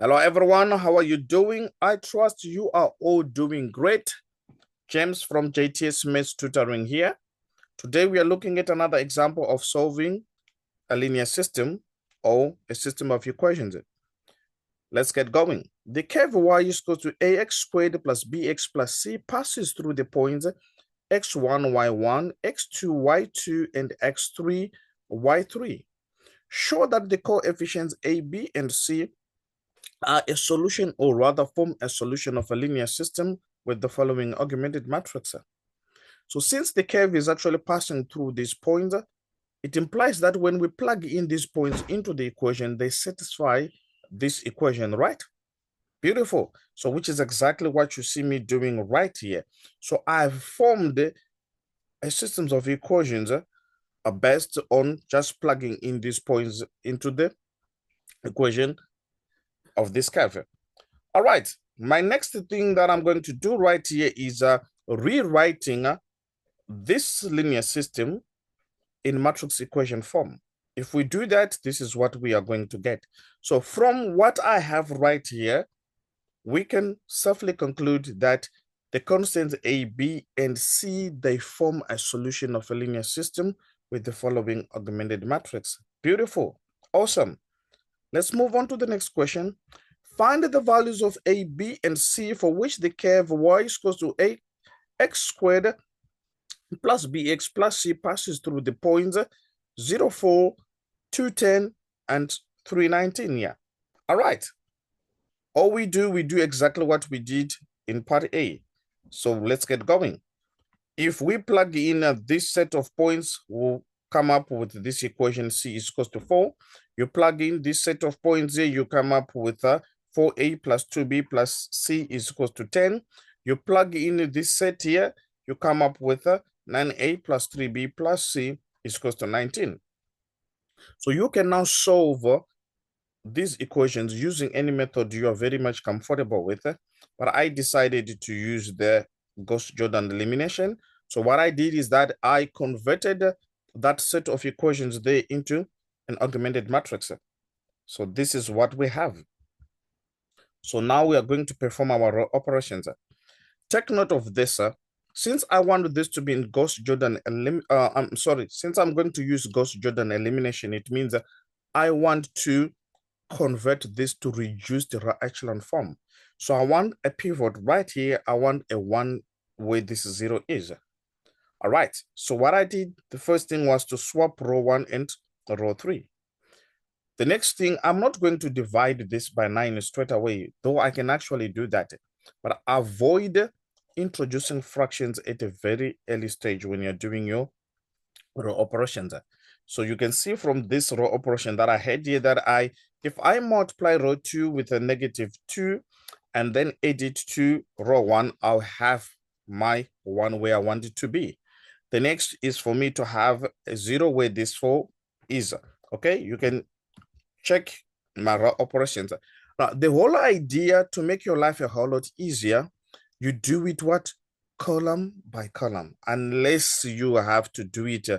Hello, everyone. How are you doing? I trust you are all doing great. James from JTS Maths Tutoring here. Today, we are looking at another example of solving a linear system or a system of equations. Let's get going. The curve y is equal to ax squared plus bx plus c passes through the points x1, y1, x2, y2, and x3, y3. Show that the coefficients a, b, and c are a solution, or rather form a solution of a linear system with the following augmented matrix. So since the curve is actually passing through these points, it implies that when we plug in these points into the equation, they satisfy this equation, right? Beautiful. So which is exactly what you see me doing right here. So I've formed a system of equations based on just plugging in these points into the equation of this curve. All right, my next thing that I'm going to do right here is rewriting this linear system in matrix equation form. If we do that, this is what we are going to get. So from what I have right here, we can safely conclude that the constants A, B, and C, they form a solution of a linear system with the following augmented matrix. Beautiful. Awesome. Let's move on to the next question. Find the values of A, B, and C for which the curve y is equal to ax squared plus bx plus c passes through the points 0, 4, 210, and 319 here. All right. All we do exactly what we did in part A. So let's get going. If we plug in this set of points, we'll come up with this equation c is equal to 4. You plug in this set of points here, you come up with 4a plus 2b plus c is equal to 10. You plug in this set here, you come up with 9a plus 3b plus c is equal to 19. So you can now solve these equations using any method you are very much comfortable with. But I decided to use the Gauss-Jordan elimination. So what I did is that I converted that set of equations there into an augmented matrix. So this is what we have. So now we are going to perform our operations. Take note of this. Since I want this to be in Gauss-Jordan, since I'm going to use Gauss-Jordan elimination, it means I want to convert this to reduced echelon form. So I want a pivot right here. I want a 1 where this 0 is. All right. So what I did, the first thing was to swap row 1 and row 3. The next thing, I'm not going to divide this by 9 straight away, though I can actually do that. But avoid introducing fractions at a very early stage when you're doing your row operations. So you can see from this row operation that I had here that if I multiply row 2 with a -2 and then add it to row 1, I'll have my 1 where I want it to be. The next is for me to have a 0 where this 4 is. Okay, you can check my row operations. Now, the whole idea to make your life a whole lot easier, you do it what? Column by column, unless you have to do it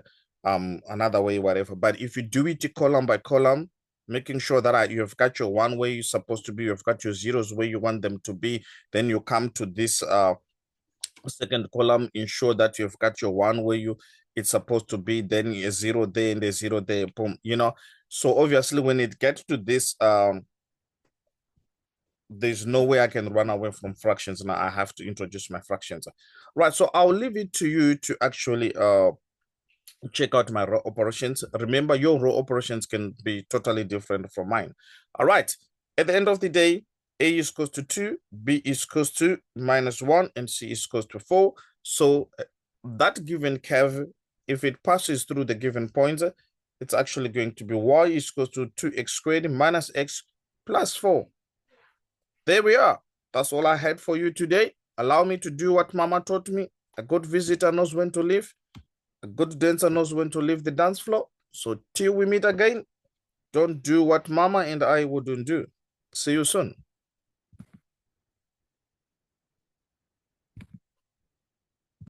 another way, whatever. But if you do it column by column, making sure that you've got your 1 where you're supposed to be, you've got your 0s where you want them to be, then you come to this second column, ensure that you've got your 1 where it's supposed to be, then a 0 there and a 0 there, boom, you know. So obviously when it gets to this, there's no way I can run away from fractions. Now I have to introduce my fractions. Right, so I'll leave it to you to actually check out my row operations. Remember, your row operations can be totally different from mine. All right, at the end of the day, A is equals to 2, B is equals to -1, and C is equals to 4. So that given curve, if it passes through the given points, it's actually going to be y is equals to 2x squared minus x plus 4. There we are. That's all I had for you today. Allow me to do what Mama taught me. A good visitor knows when to leave. A good dancer knows when to leave the dance floor. So till we meet again, don't do what Mama and I wouldn't do. See you soon.